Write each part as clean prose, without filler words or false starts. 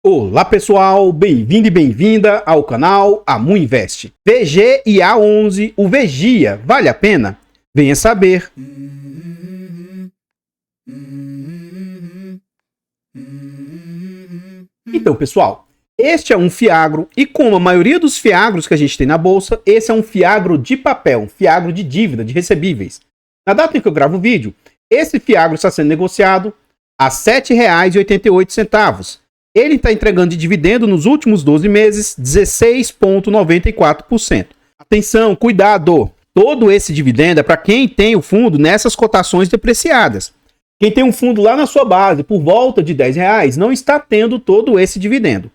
Olá pessoal, bem-vindo e bem-vinda ao canal Amu Invest. VG e A11, o Vegia, vale a pena? Venha saber. Então pessoal, este é um fiagro e como a maioria dos fiagros que a gente tem na bolsa, esse é um fiagro de papel, um fiagro de dívida, de recebíveis. Na data em que eu gravo o vídeo, esse fiagro está sendo negociado a R$ 7,88. Ele está entregando de dividendo nos últimos 12 meses 16,94%. Atenção, cuidado! Todo esse dividendo é para quem tem o fundo nessas cotações depreciadas. Quem tem um fundo lá na sua base por volta de R$10 não está tendo todo esse dividendo.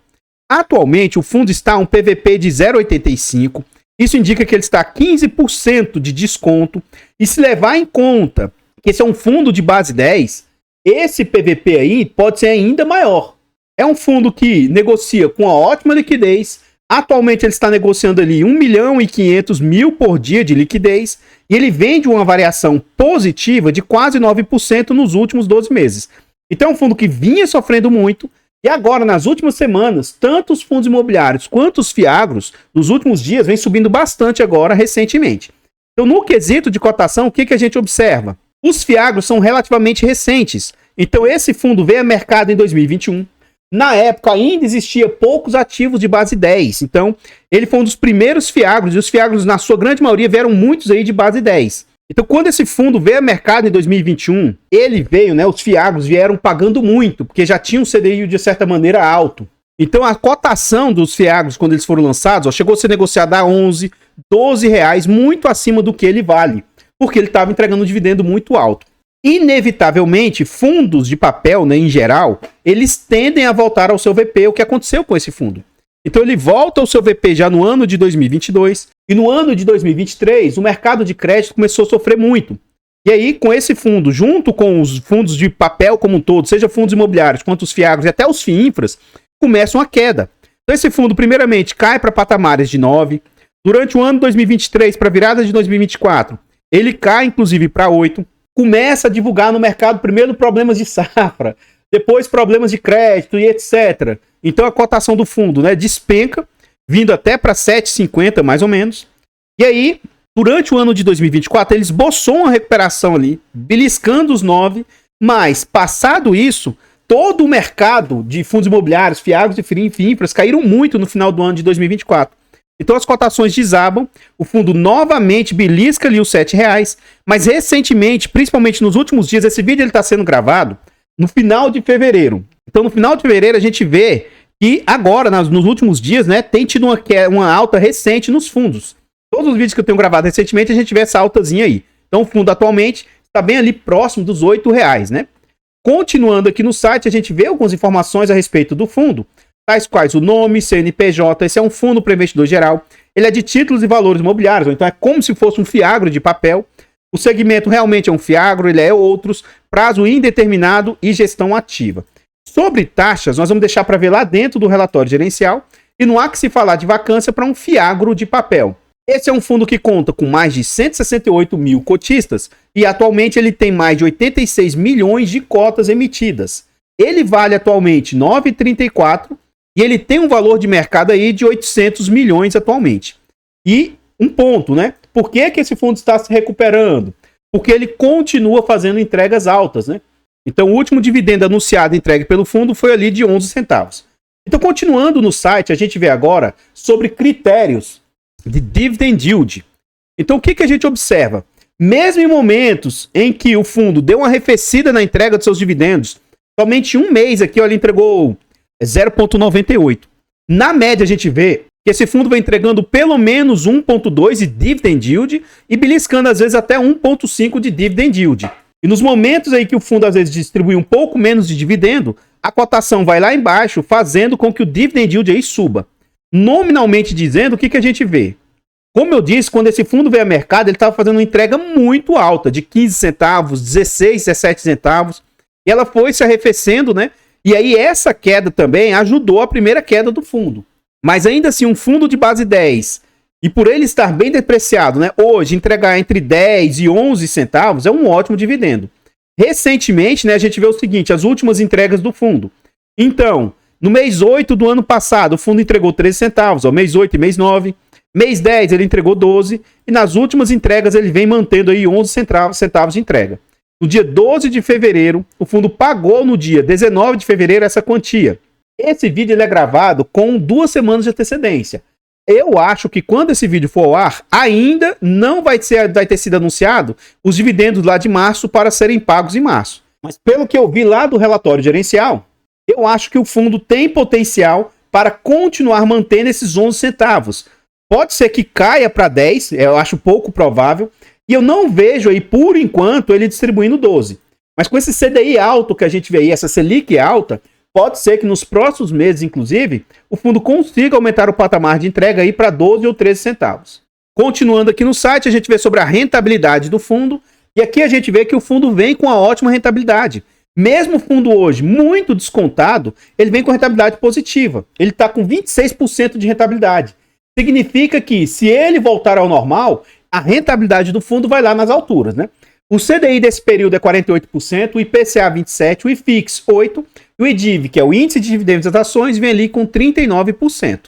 Atualmente o fundo está a um PVP de 0,85. Isso indica que ele está a 15% de desconto. E se levar em conta que esse é um fundo de base 10, esse PVP aí pode ser ainda maior. É um fundo que negocia com uma ótima liquidez. Atualmente ele está negociando ali 1.500.000 por dia de liquidez. E ele vem de uma variação positiva de quase 9% nos últimos 12 meses. Então é um fundo que vinha sofrendo muito. E agora, nas últimas semanas, tanto os fundos imobiliários quanto os fiagros, nos últimos dias, vem subindo bastante agora, recentemente. Então, no quesito de cotação, o que a gente observa? Os fiagros são relativamente recentes. Então, esse fundo veio a mercado em 2021. Na época, ainda existia poucos ativos de base 10. Então, ele foi um dos primeiros fiagros. E os fiagros, na sua grande maioria, vieram muitos aí de base 10. Então, quando esse fundo veio a mercado em 2021, ele veio, né? Os fiagros vieram pagando muito, porque já tinha um CDI de certa maneira alto. Então, a cotação dos fiagros, quando eles foram lançados, ó, chegou a ser negociada a 11, 12 reais, muito acima do que ele vale, porque ele estava entregando um dividendo muito alto. Inevitavelmente, fundos de papel, né, em geral, eles tendem a voltar ao seu VP, o que aconteceu com esse fundo. Então ele volta ao seu VP já no ano de 2022 e no ano de 2023 o mercado de crédito começou a sofrer muito. E aí com esse fundo, junto com os fundos de papel como um todo, seja fundos imobiliários quanto os fiagros e até os FIINFRAs, começam a queda. Então esse fundo primeiramente cai para patamares de 9, durante o ano de 2023 para a virada de 2024 ele cai inclusive para 8, começa a divulgar no mercado primeiro problemas de safra, depois problemas de crédito e etc. Então a cotação do fundo, né, despenca, vindo até para 7,50 mais ou menos. E aí, durante o ano de 2024, ele esboçou uma recuperação ali, beliscando os 9, mas passado isso, todo o mercado de fundos imobiliários, fiagros e FIINFRAs caíram muito no final do ano de 2024. Então as cotações desabam, o fundo novamente belisca ali os R$7, mas recentemente, principalmente nos últimos dias, esse vídeo está sendo gravado no final de fevereiro. Então, no final de fevereiro, a gente vê que agora, nos últimos dias, né, tem tido uma alta recente nos fundos. Todos os vídeos que eu tenho gravado recentemente, a gente vê essa altazinha aí. Então, o fundo atualmente está bem ali próximo dos R$8, né? Continuando aqui no site, a gente vê algumas informações a respeito do fundo, tais quais o nome, CNPJ, esse é um fundo para investidor geral, ele é de títulos e valores imobiliários, então é como se fosse um fiagro de papel. O segmento realmente é um fiagro, ele é outros, prazo indeterminado e gestão ativa. Sobre taxas, nós vamos deixar para ver lá dentro do relatório gerencial e não há que se falar de vacância para um fiagro de papel. Esse é um fundo que conta com mais de 168 mil cotistas e atualmente ele tem mais de 86 milhões de cotas emitidas. Ele vale atualmente 9,34 e ele tem um valor de mercado aí de 800 milhões atualmente. E um ponto, né? Por que esse fundo está se recuperando? Porque ele continua fazendo entregas altas, né? Então, o último dividendo anunciado entregue pelo fundo foi ali de 11 centavos. Então, continuando no site, a gente vê agora sobre critérios de dividend yield. Então, o que a gente observa? Mesmo em momentos em que o fundo deu uma arrefecida na entrega dos seus dividendos, somente um mês aqui, ó, ele entregou 0,98. Na média, a gente vê que esse fundo vai entregando pelo menos 1,2 de dividend yield e beliscando às vezes até 1,5 de dividend yield. E nos momentos aí que o fundo às vezes distribui um pouco menos de dividendo, a cotação vai lá embaixo, fazendo com que o dividend yield aí suba. Nominalmente dizendo, o que a gente vê? Como eu disse, quando esse fundo veio ao mercado, ele estava fazendo uma entrega muito alta, de 15 centavos, 16, 17 centavos, e ela foi se arrefecendo, né? E aí essa queda também ajudou a primeira queda do fundo. Mas ainda assim, um fundo de base 10, e por ele estar bem depreciado, né? Hoje, entregar entre 10 e 11 centavos é um ótimo dividendo. Recentemente, né, a gente vê o seguinte, as últimas entregas do fundo. Então, No mês 8 do ano passado, o fundo entregou 13 centavos, ó, mês 8 e mês 9. Mês 10 ele entregou 12 e nas últimas entregas ele vem mantendo aí 11 centavos de entrega. No dia 12 de fevereiro, o fundo pagou no dia 19 de fevereiro essa quantia. Esse vídeo ele é gravado com 2 semanas de antecedência. Eu acho que quando esse vídeo for ao ar, ainda não vai ter sido anunciado os dividendos lá de março para serem pagos em março. Mas pelo que eu vi lá do relatório gerencial, eu acho que o fundo tem potencial para continuar mantendo esses 11 centavos. Pode ser que caia para 10, eu acho pouco provável. E eu não vejo aí, por enquanto, ele distribuindo 12. Mas com esse CDI alto que a gente vê aí, essa Selic alta, pode ser que nos próximos meses, inclusive, o fundo consiga aumentar o patamar de entrega aí para 12 ou 13 centavos. Continuando aqui no site, a gente vê sobre a rentabilidade do fundo. E aqui a gente vê que o fundo vem com uma ótima rentabilidade. Mesmo o fundo hoje muito descontado, ele vem com rentabilidade positiva. Ele está com 26% de rentabilidade. Significa que, se ele voltar ao normal, a rentabilidade do fundo vai lá nas alturas, né? O CDI desse período é 48%, o IPCA 27%, o IFIX 8%, e o IDIV, que é o Índice de Dividendos das Ações, vem ali com 39%.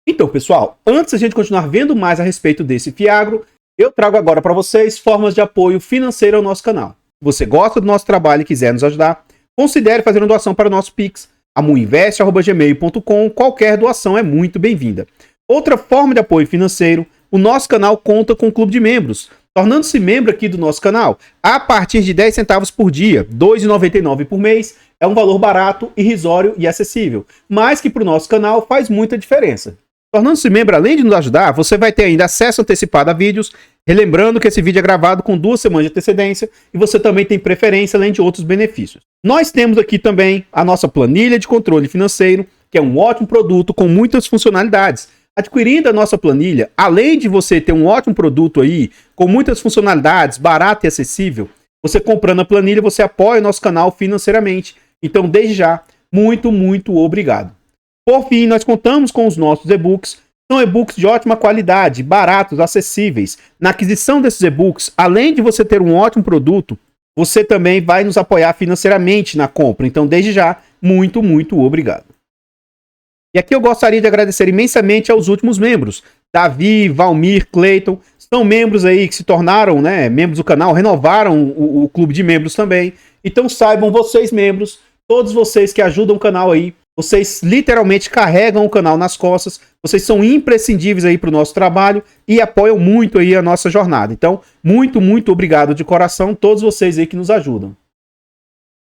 Então, pessoal, antes da gente continuar vendo mais a respeito desse Fiagro, eu trago agora para vocês formas de apoio financeiro ao nosso canal. Se você gosta do nosso trabalho e quiser nos ajudar, considere fazer uma doação para o nosso Pix, amuinvest@gmail.com. Qualquer doação é muito bem-vinda. Outra forma de apoio financeiro, o nosso canal conta com um clube de membros. Tornando-se membro aqui do nosso canal, a partir de 10 centavos por dia, R$ 2,99 por mês, é um valor barato, irrisório e acessível, mas que para o nosso canal faz muita diferença. Tornando-se membro, além de nos ajudar, você vai ter ainda acesso antecipado a vídeos, relembrando que esse vídeo é gravado com 2 semanas de antecedência e você também tem preferência, além de outros benefícios. Nós temos aqui também a nossa planilha de controle financeiro, que é um ótimo produto com muitas funcionalidades. Adquirindo a nossa planilha, além de você ter um ótimo produto aí, com muitas funcionalidades, barato e acessível, você comprando a planilha, você apoia o nosso canal financeiramente. Então, desde já, muito, muito obrigado. Por fim, nós contamos com os nossos e-books. São e-books de ótima qualidade, baratos, acessíveis. Na aquisição desses e-books, além de você ter um ótimo produto, você também vai nos apoiar financeiramente na compra. Então, desde já, muito, muito obrigado. E aqui eu gostaria de agradecer imensamente aos últimos membros. Davi, Valmir, Cleiton, são membros aí que se tornaram, né, membros do canal, renovaram o clube de membros também. Então saibam, vocês membros, todos vocês que ajudam o canal aí, vocês literalmente carregam o canal nas costas, vocês são imprescindíveis aí para o nosso trabalho e apoiam muito aí a nossa jornada. Então, muito, muito obrigado de coração, todos vocês aí que nos ajudam.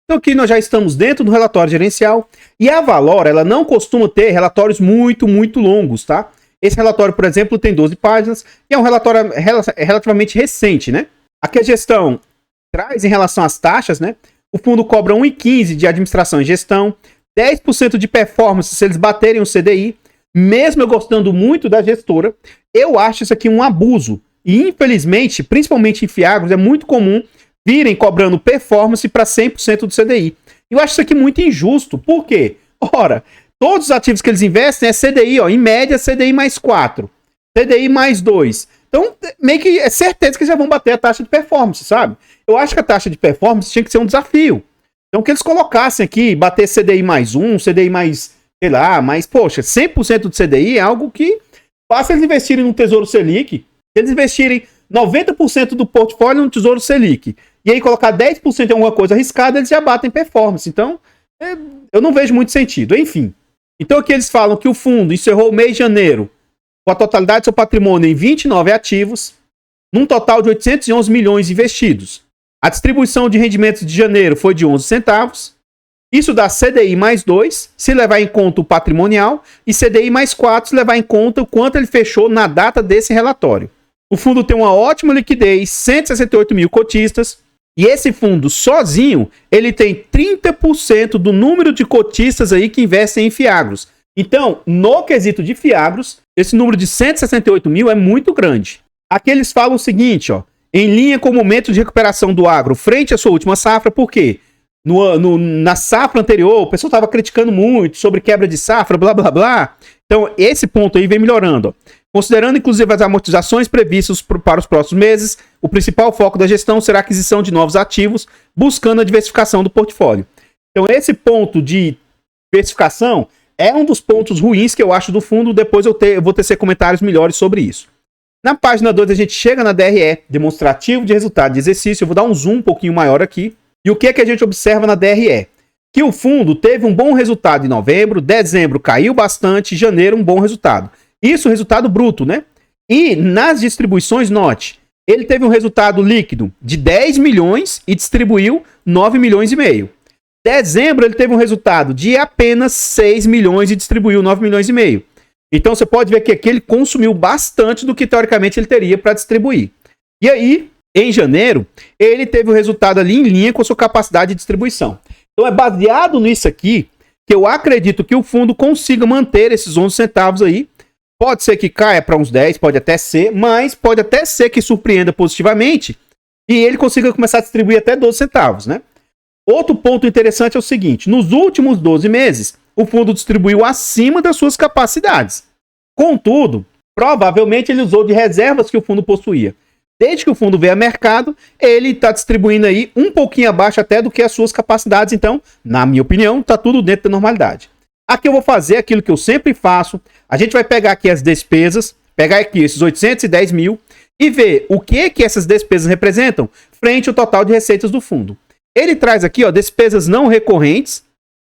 Então aqui nós já estamos dentro do relatório gerencial e a Valor, ela não costuma ter relatórios muito, muito longos, tá? Esse relatório, por exemplo, tem 12 páginas e é um relatório relativamente recente, né? Aqui a gestão traz em relação às taxas, né? O fundo cobra 1,15 de administração e gestão, 10% de performance se eles baterem o CDI. Mesmo eu gostando muito da gestora, eu acho isso aqui um abuso. E infelizmente, principalmente em Fiagros, é muito comum virem cobrando performance para 100% do CDI. Eu acho isso aqui muito injusto. Por quê? Ora, todos os ativos que eles investem é CDI, ó, em média CDI mais 4, CDI mais 2. Então, meio que é certeza que eles já vão bater a taxa de performance, sabe? Eu acho que a taxa de performance tinha que ser um desafio. Então, que eles colocassem aqui, bater CDI mais 1, CDI mais, sei lá, mas, poxa, 100% do CDI é algo que basta eles investirem no Tesouro Selic. Se eles investirem 90% do portfólio no Tesouro Selic, e aí colocar 10% em alguma coisa arriscada, eles já batem performance. Então, eu não vejo muito sentido. Enfim. Então, aqui eles falam que o fundo encerrou o mês de janeiro com a totalidade do seu patrimônio em 29 ativos, num total de 811 milhões investidos. A distribuição de rendimentos de janeiro foi de 11 centavos. Isso dá CDI mais 2, se levar em conta o patrimonial, e CDI mais 4, se levar em conta o quanto ele fechou na data desse relatório. O fundo tem uma ótima liquidez, 168 mil cotistas, e esse fundo sozinho, ele tem 30% do número de cotistas aí que investem em Fiagros. Então, no quesito de Fiagros, esse número de 168 mil é muito grande. Aqui eles falam o seguinte, ó, em linha com o momento de recuperação do agro frente à sua última safra, por quê? Na safra anterior, o pessoal estava criticando muito sobre quebra de safra, blá, blá, blá. Então, esse ponto aí vem melhorando, ó. Considerando, inclusive, as amortizações previstas para os próximos meses, o principal foco da gestão será a aquisição de novos ativos, buscando a diversificação do portfólio. Então, esse ponto de especificação é um dos pontos ruins que eu acho do fundo. Depois eu vou tecer comentários melhores sobre isso. Na página 2 a gente chega na DRE, demonstrativo de resultado de exercício. Eu vou dar um zoom um pouquinho maior aqui. E o que é que a gente observa na DRE? Que o fundo teve um bom resultado em novembro, dezembro caiu bastante, janeiro um bom resultado. Isso resultado bruto, né? E nas distribuições, note, ele teve um resultado líquido de 10 milhões e distribuiu 9 milhões e meio. Dezembro ele teve um resultado de apenas 6 milhões e distribuiu 9 milhões e meio. Então você pode ver que aqui ele consumiu bastante do que teoricamente ele teria para distribuir. E aí, em janeiro, ele teve o resultado ali em linha com a sua capacidade de distribuição. Então é baseado nisso aqui que eu acredito que o fundo consiga manter esses 11 centavos aí. Pode ser que caia para uns 10, pode até ser, mas pode até ser que surpreenda positivamente e ele consiga começar a distribuir até 12 centavos, né? Outro ponto interessante é o seguinte, nos últimos 12 meses, o fundo distribuiu acima das suas capacidades. Contudo, provavelmente ele usou de reservas que o fundo possuía. Desde que o fundo veio a mercado, ele está distribuindo aí um pouquinho abaixo até do que as suas capacidades. Então, na minha opinião, está tudo dentro da normalidade. Aqui eu vou fazer aquilo que eu sempre faço. A gente vai pegar aqui as despesas, pegar aqui esses 810 mil e ver o que essas despesas representam frente ao total de receitas do fundo. Ele traz aqui, ó, despesas não recorrentes,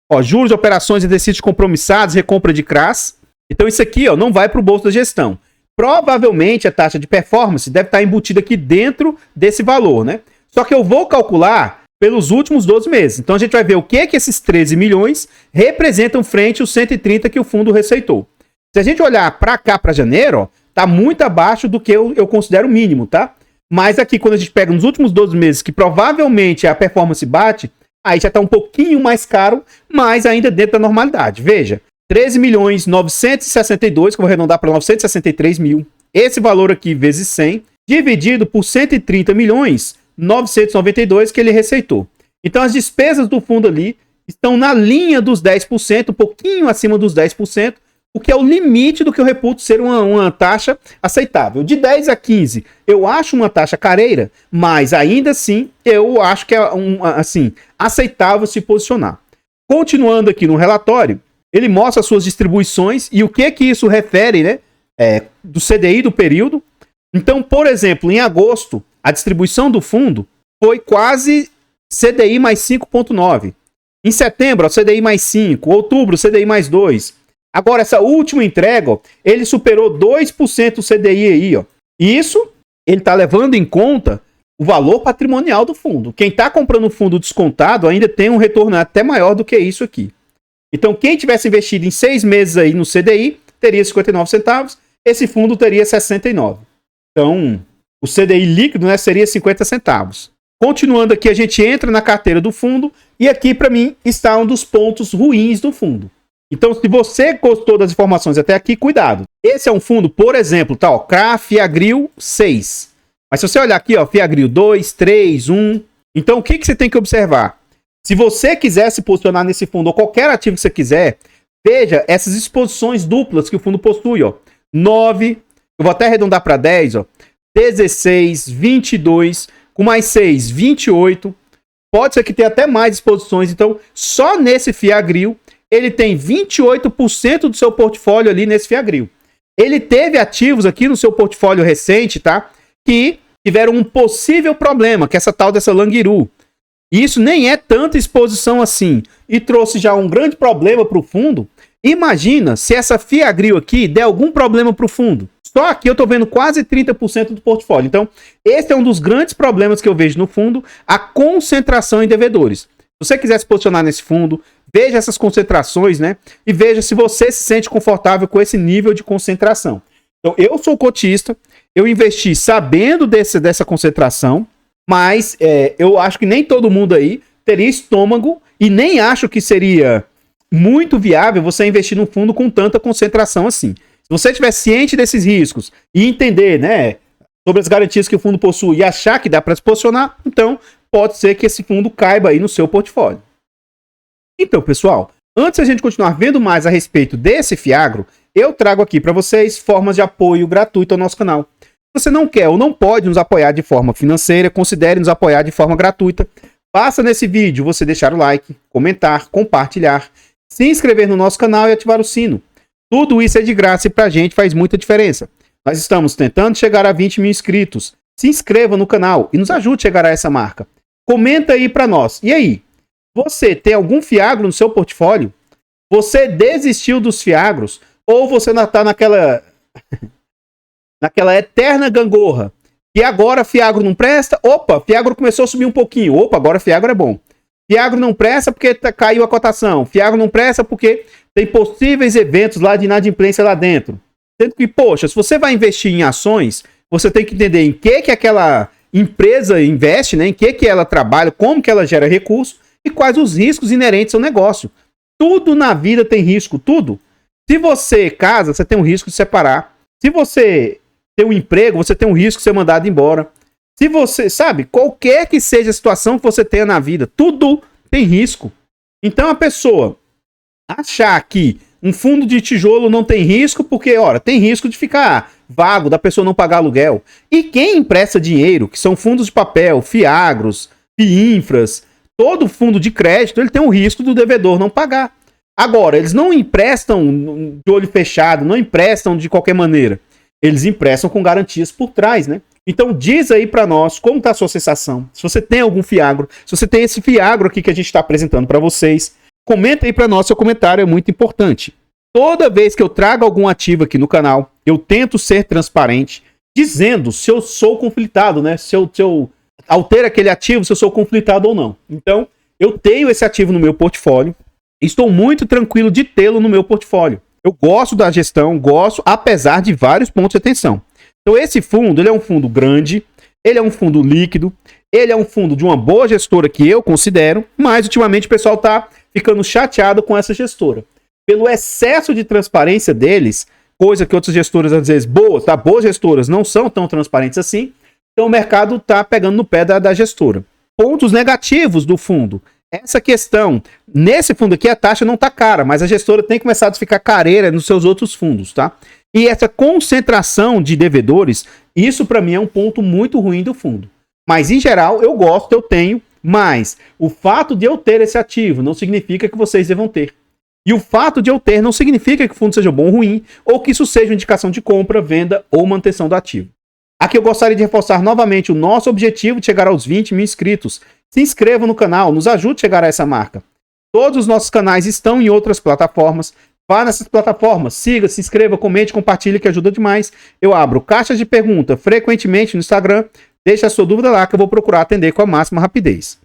ó, juros de operações e exercícios compromissados, recompra de CRAS. Então isso aqui, ó, não vai para o bolso da gestão. Provavelmente a taxa de performance deve estar embutida aqui dentro desse valor, né? Só que eu vou calcular pelos últimos 12 meses. Então a gente vai ver o que esses 13 milhões representam frente aos 130 que o fundo receitou. Se a gente olhar para cá, para janeiro, ó, tá muito abaixo do que eu considero mínimo, tá? Mas aqui, quando a gente pega nos últimos 12 meses, que provavelmente a performance bate, aí já tá um pouquinho mais caro, mas ainda dentro da normalidade. Veja, 13 milhões 962, que eu vou arredondar para 963 mil. Esse valor aqui vezes 100, dividido por 130 milhões 992 que ele receitou. Então as despesas do fundo ali estão na linha dos 10%, um pouquinho acima dos 10%, o que é o limite do que eu reputo ser uma taxa aceitável. De 10 a 15, eu acho uma taxa careira, mas ainda assim eu acho que é aceitável se posicionar. Continuando aqui no relatório, ele mostra as suas distribuições e o que isso refere, né, do CDI do período. Então, por exemplo, em agosto, a distribuição do fundo foi quase CDI mais 5,9. Em setembro, ó, CDI mais 5. Outubro, CDI mais 2. Agora, essa última entrega, ó, ele superou 2% do CDI aí. Ó. E isso, ele está levando em conta o valor patrimonial do fundo. Quem está comprando o fundo descontado ainda tem um retorno até maior do que isso aqui. Então, quem tivesse investido em 6 meses aí no CDI, teria 59 centavos. Esse fundo teria 69. Então, o CDI líquido, né, seria 50 centavos. Continuando aqui, a gente entra na carteira do fundo. E aqui, para mim, está um dos pontos ruins do fundo. Então, se você gostou das informações até aqui, cuidado. Esse é um fundo, por exemplo, tá, ó, CRA Fiagril 6. Mas se você olhar aqui, ó, Fiagril 2, 3, 1. Então, o que você tem que observar? Se você quiser se posicionar nesse fundo ou qualquer ativo que você quiser, veja essas exposições duplas que o fundo possui, ó. 9, eu vou até arredondar para 10, ó. 16, 22, com mais 6, 28. Pode ser que tenha até mais exposições. Então, só nesse Fiagril, ele tem 28% do seu portfólio ali nesse Fiagril. Ele teve ativos aqui no seu portfólio recente, tá? Que tiveram um possível problema, que é essa tal dessa Languiru. E isso nem é tanta exposição assim. E trouxe já um grande problema para o fundo. Imagina se essa Fiagril aqui der algum problema para o fundo. Só aqui eu estou vendo quase 30% do portfólio. Então, esse é um dos grandes problemas que eu vejo no fundo, a concentração em devedores. Se você quiser se posicionar nesse fundo, veja essas concentrações, né? E veja se você se sente confortável com esse nível de concentração. Então, eu sou cotista, eu investi sabendo dessa concentração, mas eu acho que nem todo mundo aí teria estômago e nem acho que seria muito viável você investir num fundo com tanta concentração assim. Se você estiver ciente desses riscos e entender, né, sobre as garantias que o fundo possui e achar que dá para se posicionar, então pode ser que esse fundo caiba aí no seu portfólio. Então, pessoal, antes de a gente continuar vendo mais a respeito desse Fiagro, eu trago aqui para vocês formas de apoio gratuito ao nosso canal. Se você não quer ou não pode nos apoiar de forma financeira, considere nos apoiar de forma gratuita. Basta nesse vídeo você deixar o like, comentar, compartilhar se inscrever no nosso canal e ativar o sino. Tudo isso é de graça e pra gente faz muita diferença. Nós estamos tentando chegar a 20 mil inscritos. Se inscreva no canal e nos ajude a chegar a essa marca. Comenta aí pra nós. E aí? Você tem algum fiagro no seu portfólio? Você desistiu dos fiagros? Ou você ainda tá naquela eterna gangorra? E agora fiagro não presta? Opa, fiagro começou a subir um pouquinho. Opa, agora fiagro é bom. Fiagro não presta porque caiu a cotação. Fiagro não presta porque tem possíveis eventos lá de inadimplência lá dentro. Sendo que, poxa, se você vai investir em ações, você tem que entender em que aquela empresa investe, né? Em que ela trabalha, como que ela gera recurso e quais os riscos inerentes ao negócio. Tudo na vida tem risco, tudo. Se você casa, você tem um risco de separar. Se você tem um emprego, você tem um risco de ser mandado embora. Se você, sabe, qualquer que seja a situação que você tenha na vida, tudo tem risco. Então a pessoa achar que um fundo de tijolo não tem risco, porque, ora, tem risco de ficar vago, da pessoa não pagar aluguel. E quem empresta dinheiro, que são fundos de papel, fiagros, fiinfras, todo fundo de crédito, ele tem um risco do devedor não pagar. Agora, eles não emprestam de olho fechado, não emprestam de qualquer maneira. Eles emprestam com garantias por trás, né? Então diz aí pra nós como tá a sua sensação. Se você tem algum fiagro, se você tem esse fiagro aqui que a gente tá apresentando pra vocês, comenta aí pra nós, seu comentário é muito importante. Toda vez que eu trago algum ativo aqui no canal, eu tento ser transparente, dizendo se eu sou conflitado, né? Se eu altero aquele ativo, se eu sou conflitado ou não. Então, eu tenho esse ativo no meu portfólio, estou muito tranquilo de tê-lo no meu portfólio. Eu gosto da gestão, gosto, apesar de vários pontos de atenção. Então esse fundo, ele é um fundo grande, ele é um fundo líquido, ele é um fundo de uma boa gestora que eu considero, mas ultimamente o pessoal está ficando chateado com essa gestora. Pelo excesso de transparência deles, coisa que outras gestoras, às vezes, boas gestoras não são tão transparentes assim, então o mercado está pegando no pé da gestora. Pontos negativos do fundo. Essa questão, nesse fundo aqui a taxa não tá cara, mas a gestora tem começado a ficar careira nos seus outros fundos, tá? E essa concentração de devedores, isso para mim é um ponto muito ruim do fundo. Mas em geral eu gosto, eu tenho, mas o fato de eu ter esse ativo não significa que vocês devam ter. E o fato de eu ter não significa que o fundo seja bom ou ruim, ou que isso seja uma indicação de compra, venda ou manutenção do ativo. Aqui eu gostaria de reforçar novamente o nosso objetivo de chegar aos 20 mil inscritos. Se inscreva no canal, nos ajude a chegar a essa marca. Todos os nossos canais estão em outras plataformas. Vá nessas plataformas, siga, se inscreva, comente, compartilhe, que ajuda demais. Eu abro caixas de pergunta frequentemente no Instagram. Deixe a sua dúvida lá que eu vou procurar atender com a máxima rapidez.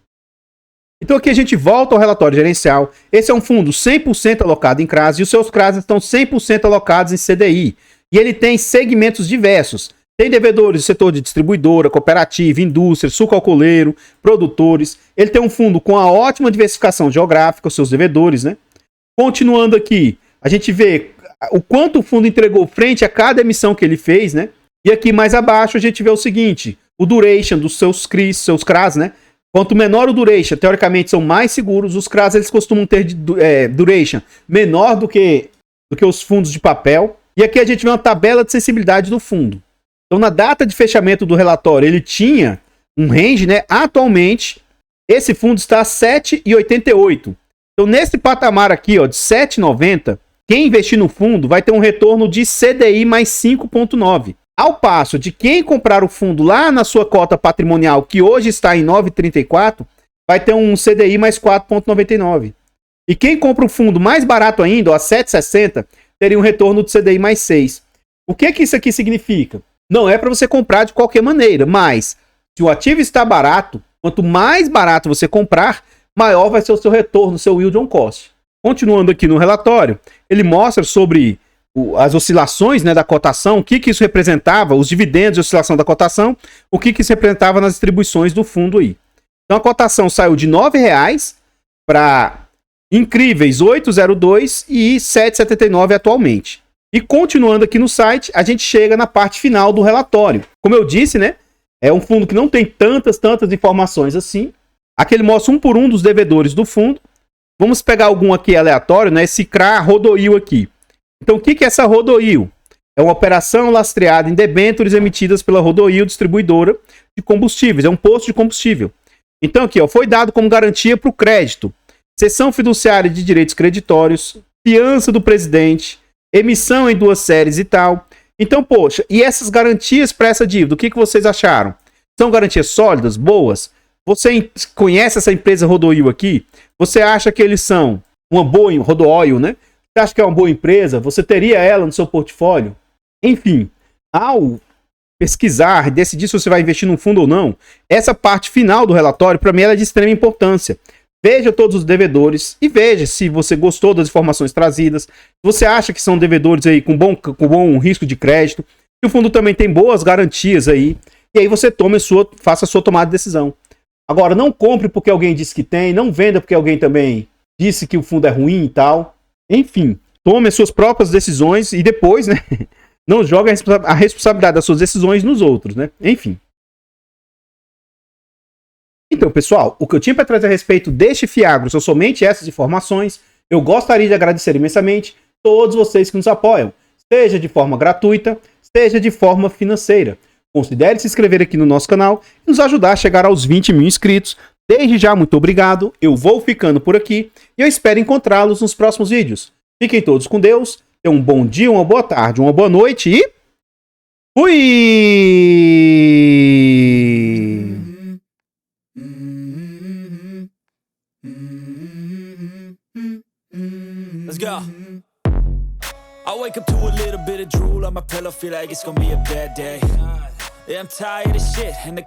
Então aqui a gente volta ao relatório gerencial. Esse é um fundo 100% alocado em CRAs e os seus CRAs estão 100% alocados em CDI. E ele tem segmentos diversos. Tem devedores do setor de distribuidora, cooperativa, indústria, sucalcooleiro, produtores. Ele tem um fundo com a ótima diversificação geográfica, os seus devedores, né? Continuando aqui, a gente vê o quanto o fundo entregou frente a cada emissão que ele fez, né? E aqui mais abaixo a gente vê o seguinte, o duration dos seus CRIs, seus CRAs, né? Quanto menor o duration, teoricamente são mais seguros. Os CRAs eles costumam ter duration menor do que os fundos de papel. E aqui a gente vê uma tabela de sensibilidade do fundo. Então, na data de fechamento do relatório, ele tinha um range, né? Atualmente, esse fundo está a 7,88. Então, nesse patamar aqui, ó, de 7,90, quem investir no fundo vai ter um retorno de CDI mais 5,9. Ao passo de quem comprar o fundo lá na sua cota patrimonial, que hoje está em 9,34, vai ter um CDI mais 4,99. E quem compra o fundo mais barato ainda, ó, a 7,60, teria um retorno de CDI mais 6. O que isso aqui significa? Não é para você comprar de qualquer maneira, mas se o ativo está barato, quanto mais barato você comprar, maior vai ser o seu retorno, o seu yield on cost. Continuando aqui no relatório, ele mostra sobre as oscilações, né, da cotação, o que isso representava, os dividendos de oscilação da cotação, o que isso representava nas distribuições do fundo aí. Então a cotação saiu de R$ 9,00 para incríveis 8,02 e 7,79 atualmente. E continuando aqui no site, a gente chega na parte final do relatório. Como eu disse, né? É um fundo que não tem tantas informações assim. Aqui ele mostra um por um dos devedores do fundo. Vamos pegar algum aqui aleatório, né? Esse CRA Rodoil aqui. Então, o que é essa Rodoil? É uma operação lastreada em debêntures emitidas pela Rodoil Distribuidora de Combustíveis. É um posto de combustível. Então, aqui, ó, foi dado como garantia para o crédito. cessão fiduciária de direitos creditórios, fiança do presidente, emissão em 2 séries e tal. Então, poxa, e essas garantias para essa dívida, o que vocês acharam? São garantias sólidas, boas? Você conhece essa empresa Rodoil aqui? Você acha que eles são uma boa, Rodoil, né? Você acha que é uma boa empresa? Você teria ela no seu portfólio? Enfim, ao pesquisar, decidir se você vai investir num fundo ou não, essa parte final do relatório, para mim, ela é de extrema importância. Veja todos os devedores e veja se você gostou das informações trazidas. Você acha que são devedores aí com bom risco de crédito. E o fundo também tem boas garantias aí. E aí você faça a sua tomada de decisão. Agora, não compre porque alguém disse que tem, não venda porque alguém também disse que o fundo é ruim e tal. Enfim, tome as suas próprias decisões e depois, né, não jogue a responsabilidade das suas decisões nos outros, né? Enfim. Então, pessoal, o que eu tinha para trazer a respeito deste Fiagro são somente essas informações. Eu gostaria de agradecer imensamente todos vocês que nos apoiam, seja de forma gratuita, seja de forma financeira. Considere se inscrever aqui no nosso canal e nos ajudar a chegar aos 20 mil inscritos. Desde já, muito obrigado. Eu vou ficando por aqui e eu espero encontrá-los nos próximos vídeos. Fiquem todos com Deus. Tenham um bom dia, uma boa tarde, uma boa noite e... fui! Let's go. I wake up to a little bit of drool on my pillow, feel like it's gonna be a bad day. Yeah, I'm tired of shit and the